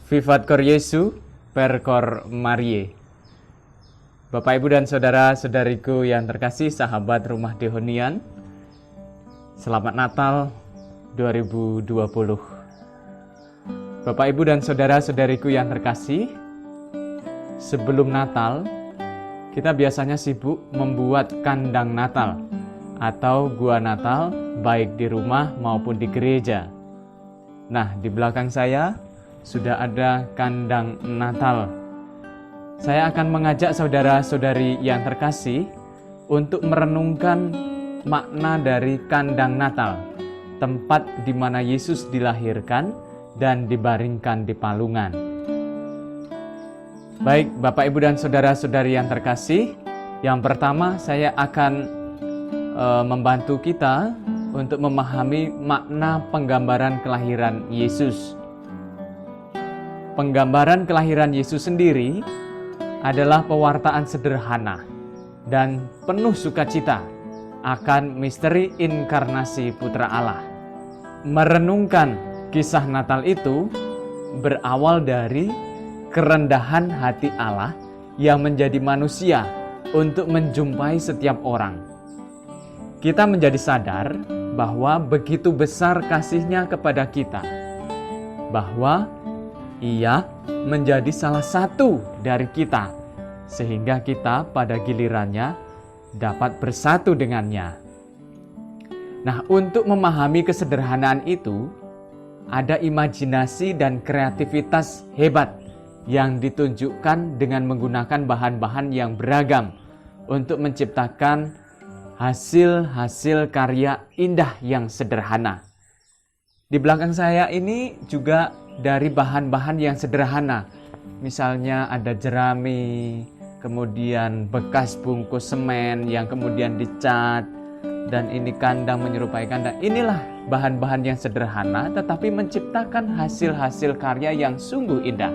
Vivat Cor Jesu, per Cor Mariae. Bapak, Ibu, dan saudara-saudariku yang terkasih, sahabat Rumah Dehonian, selamat Natal 2020. Bapak, Ibu, dan saudara-saudariku yang terkasih, sebelum Natal, kita biasanya sibuk membuat kandang Natal atau gua Natal, baik di rumah maupun di gereja. Nah, di belakang saya sudah ada kandang Natal. Saya akan mengajak saudara-saudari yang terkasih untuk merenungkan makna dari kandang Natal, tempat di mana Yesus dilahirkan dan dibaringkan di palungan. Baik, Bapak, Ibu, dan saudara-saudari yang terkasih, yang pertama saya akan membantu kita untuk memahami makna penggambaran kelahiran Yesus. Penggambaran kelahiran Yesus sendiri adalah pewartaan sederhana dan penuh sukacita akan misteri inkarnasi Putra Allah. Merenungkan kisah Natal itu berawal dari kerendahan hati Allah yang menjadi manusia untuk menjumpai setiap orang. Kita menjadi sadar bahwa begitu besar kasih-Nya kepada kita, bahwa Ia menjadi salah satu dari kita, sehingga kita pada gilirannya dapat bersatu dengannya. Nah, untuk memahami kesederhanaan itu, ada imajinasi dan kreativitas hebat yang ditunjukkan dengan menggunakan bahan-bahan yang beragam untuk menciptakan hasil-hasil karya indah yang sederhana. Di belakang saya ini juga dari bahan-bahan yang sederhana. Misalnya ada jerami, kemudian bekas bungkus semen yang kemudian dicat, dan ini kandang menyerupai kandang. Inilah bahan-bahan yang sederhana tetapi menciptakan hasil-hasil karya yang sungguh indah.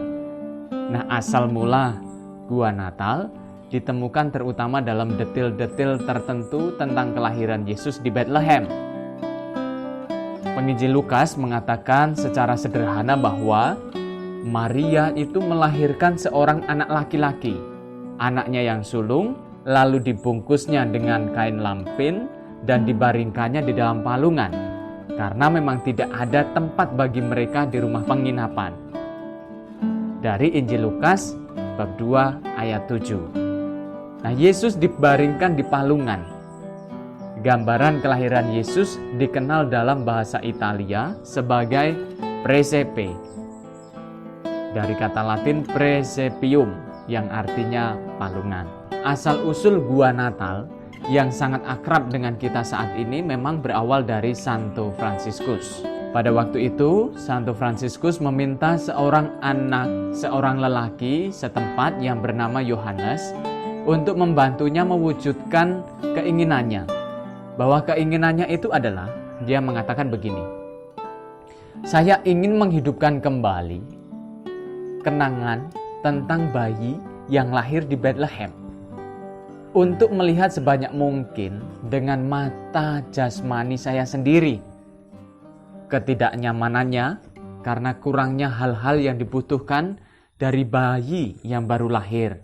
Nah, asal mula gua Natal ditemukan terutama dalam detil-detil tertentu tentang kelahiran Yesus di Bethlehem. Penginjil Lukas mengatakan secara sederhana bahwa Maria itu melahirkan seorang anak laki-laki, anaknya yang sulung, lalu dibungkusnya dengan kain lampin dan dibaringkannya di dalam palungan, karena memang tidak ada tempat bagi mereka di rumah penginapan. Dari Injil Lukas bab 2 ayat 7. Nah, Yesus dibaringkan di palungan. Gambaran kelahiran Yesus dikenal dalam bahasa Italia sebagai presepe. Dari kata Latin praesepium yang artinya palungan. Asal-usul gua Natal yang sangat akrab dengan kita saat ini memang berawal dari Santo Fransiskus. Pada waktu itu, Santo Fransiskus meminta seorang lelaki setempat yang bernama Yohanes untuk membantunya mewujudkan keinginannya. Bahwa keinginannya itu adalah, dia mengatakan begini, saya ingin menghidupkan kembali kenangan tentang bayi yang lahir di Bethlehem, untuk melihat sebanyak mungkin dengan mata jasmani saya sendiri ketidaknyamanannya karena kurangnya hal-hal yang dibutuhkan dari bayi yang baru lahir.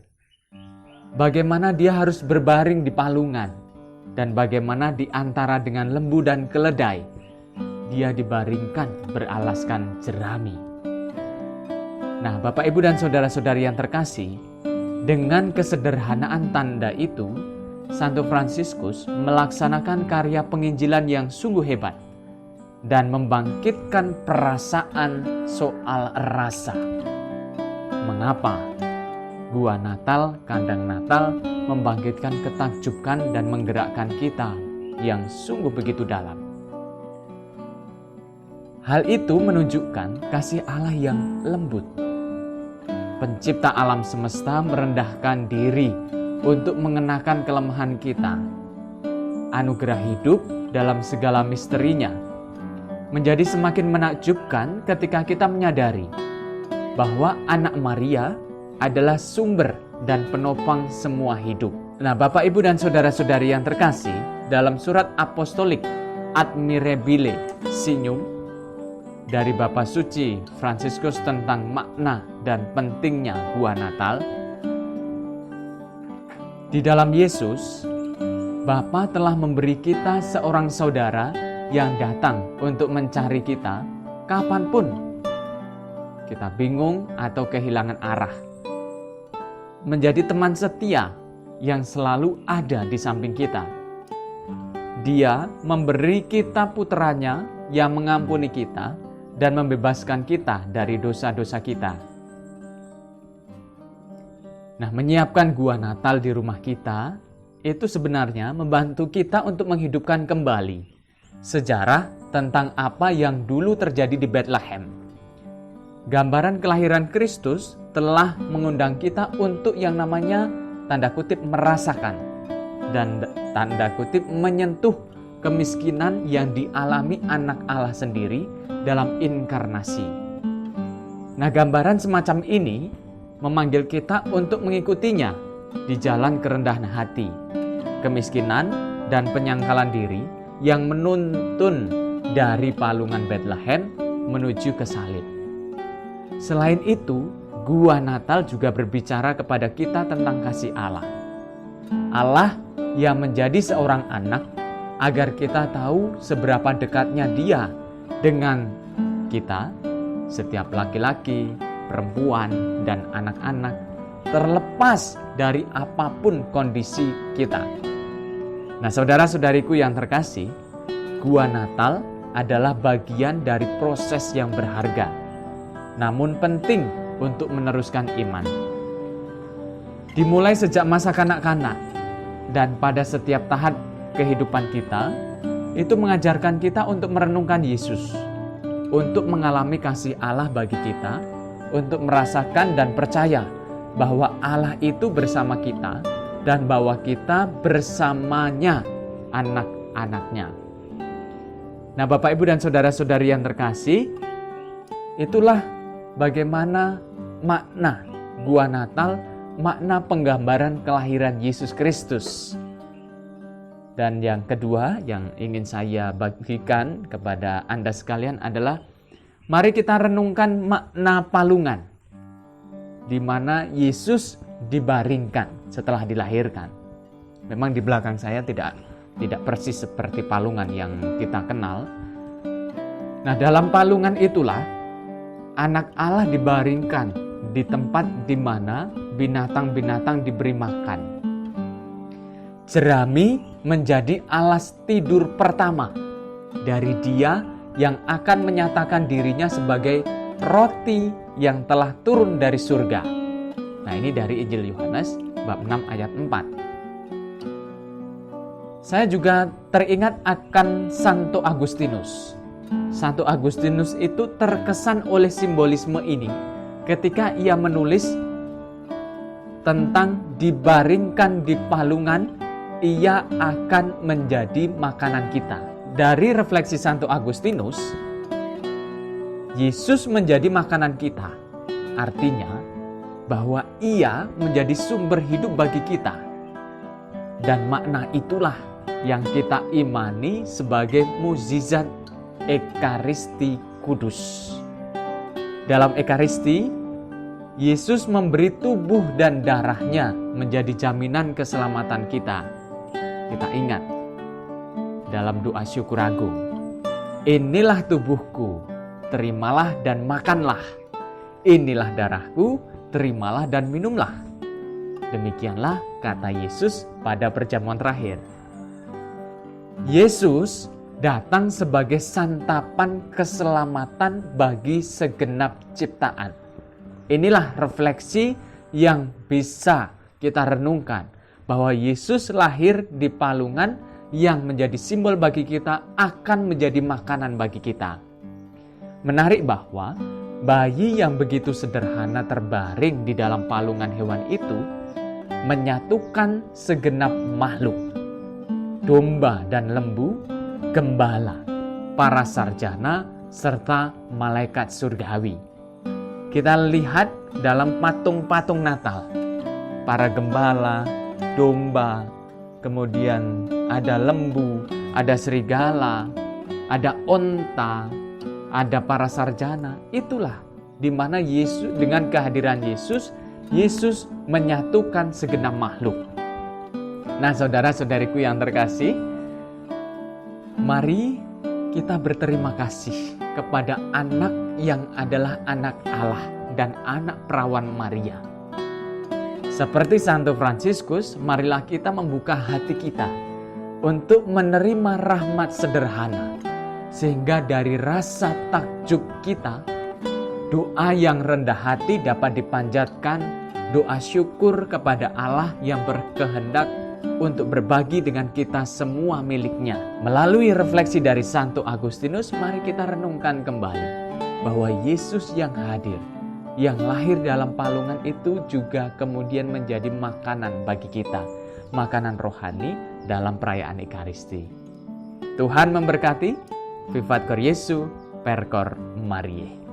Bagaimana dia harus berbaring di palungan, dan bagaimana di antara dengan lembu dan keledai dia dibaringkan beralaskan jerami. Nah, Bapak, Ibu, dan saudara-saudari yang terkasih, dengan kesederhanaan tanda itu, Santo Fransiskus melaksanakan karya penginjilan yang sungguh hebat dan membangkitkan perasaan soal rasa. Mengapa gua Natal, kandang Natal membangkitkan ketakjuban dan menggerakkan kita yang sungguh begitu dalam? Hal itu menunjukkan kasih Allah yang lembut. Pencipta alam semesta merendahkan diri untuk mengenakan kelemahan kita. Anugerah hidup dalam segala misterinya menjadi semakin menakjubkan ketika kita menyadari bahwa anak Maria adalah sumber dan penopang semua hidup. Nah, Bapak, Ibu, dan saudara-saudari yang terkasih, dalam surat apostolik Admirabile Signum dari Bapa Suci Fransiskus tentang makna dan pentingnya buah Natal. Di dalam Yesus, Bapa telah memberi kita seorang saudara yang datang untuk mencari kita kapanpun kita bingung atau kehilangan arah. Menjadi teman setia yang selalu ada di samping kita. Dia memberi kita putranya yang mengampuni kita dan membebaskan kita dari dosa-dosa kita. Nah, menyiapkan gua Natal di rumah kita itu sebenarnya membantu kita untuk menghidupkan kembali sejarah tentang apa yang dulu terjadi di Bethlehem. Gambaran kelahiran Kristus telah mengundang kita untuk yang namanya tanda kutip merasakan dan tanda kutip menyentuh kemiskinan yang dialami anak Allah sendiri dalam inkarnasi. Nah, gambaran semacam ini memanggil kita untuk mengikutinya di jalan kerendahan hati, kemiskinan dan penyangkalan diri yang menuntun dari palungan Bethlehem menuju ke salib. Selain itu, gua Natal juga berbicara kepada kita tentang kasih Allah. Allah yang menjadi seorang anak agar kita tahu seberapa dekatnya Dia dengan kita, setiap laki-laki, perempuan, dan anak-anak, terlepas dari apapun kondisi kita. Nah, saudara-saudariku yang terkasih, gua Natal adalah bagian dari proses yang berharga, namun penting untuk meneruskan iman. Dimulai sejak masa kanak-kanak dan pada setiap tahap kehidupan kita, itu mengajarkan kita untuk merenungkan Yesus, untuk mengalami kasih Allah bagi kita, untuk merasakan dan percaya bahwa Allah itu bersama kita dan bahwa kita bersamanya anak-anaknya. Nah, Bapak, Ibu, dan saudara-saudari yang terkasih, itulah bagaimana makna gua Natal, makna penggambaran kelahiran Yesus Kristus. Dan yang kedua yang ingin saya bagikan kepada Anda sekalian adalah mari kita renungkan makna palungan, di mana Yesus dibaringkan setelah dilahirkan. Memang di belakang saya tidak persis seperti palungan yang kita kenal. Nah, dalam palungan itulah anak Allah dibaringkan di tempat di mana binatang-binatang diberi makan. Jerami menjadi alas tidur pertama dari Dia yang akan menyatakan dirinya sebagai roti yang telah turun dari surga. Nah, ini dari Injil Yohanes bab 6 ayat 4. Saya juga teringat akan Santo Agustinus. Santo Agustinus itu terkesan oleh simbolisme ini ketika ia menulis tentang dibaringkan di palungan, ia akan menjadi makanan kita. Dari refleksi Santo Agustinus, Yesus menjadi makanan kita. Artinya bahwa ia menjadi sumber hidup bagi kita. Dan makna itulah yang kita imani sebagai mukjizat Ekaristi Kudus. Dalam Ekaristi, Yesus memberi tubuh dan darahnya menjadi jaminan keselamatan kita. Kita ingat dalam doa syukur agung, inilah tubuhku, terimalah dan makanlah. Inilah darahku, terimalah dan minumlah. Demikianlah kata Yesus pada perjamuan terakhir. Yesus datang sebagai santapan keselamatan bagi segenap ciptaan. Inilah refleksi yang bisa kita renungkan, bahwa Yesus lahir di palungan yang menjadi simbol bagi kita akan menjadi makanan bagi kita. Menarik bahwa bayi yang begitu sederhana terbaring di dalam palungan hewan itu menyatukan segenap makhluk, domba dan lembu, gembala, para sarjana, serta malaikat surgawi. Kita lihat dalam patung-patung Natal, para gembala, domba, kemudian ada lembu, ada serigala, ada onta, ada para sarjana. Itulah di mana Yesus, dengan kehadiran Yesus, Yesus menyatukan segenap makhluk. Nah, saudara-saudariku yang terkasih, mari kita berterima kasih kepada anak yang adalah anak Allah dan anak perawan Maria. Seperti Santo Fransiskus, marilah kita membuka hati kita untuk menerima rahmat sederhana, sehingga dari rasa takjub kita, doa yang rendah hati dapat dipanjatkan, doa syukur kepada Allah yang berkehendak untuk berbagi dengan kita semua miliknya. Melalui refleksi dari Santo Agustinus, mari kita renungkan kembali bahwa Yesus yang hadir, yang lahir dalam palungan itu juga kemudian menjadi makanan bagi kita, makanan rohani dalam perayaan Ekaristi. Tuhan memberkati. Vivat Cor Jesu, Per Cor Mariae.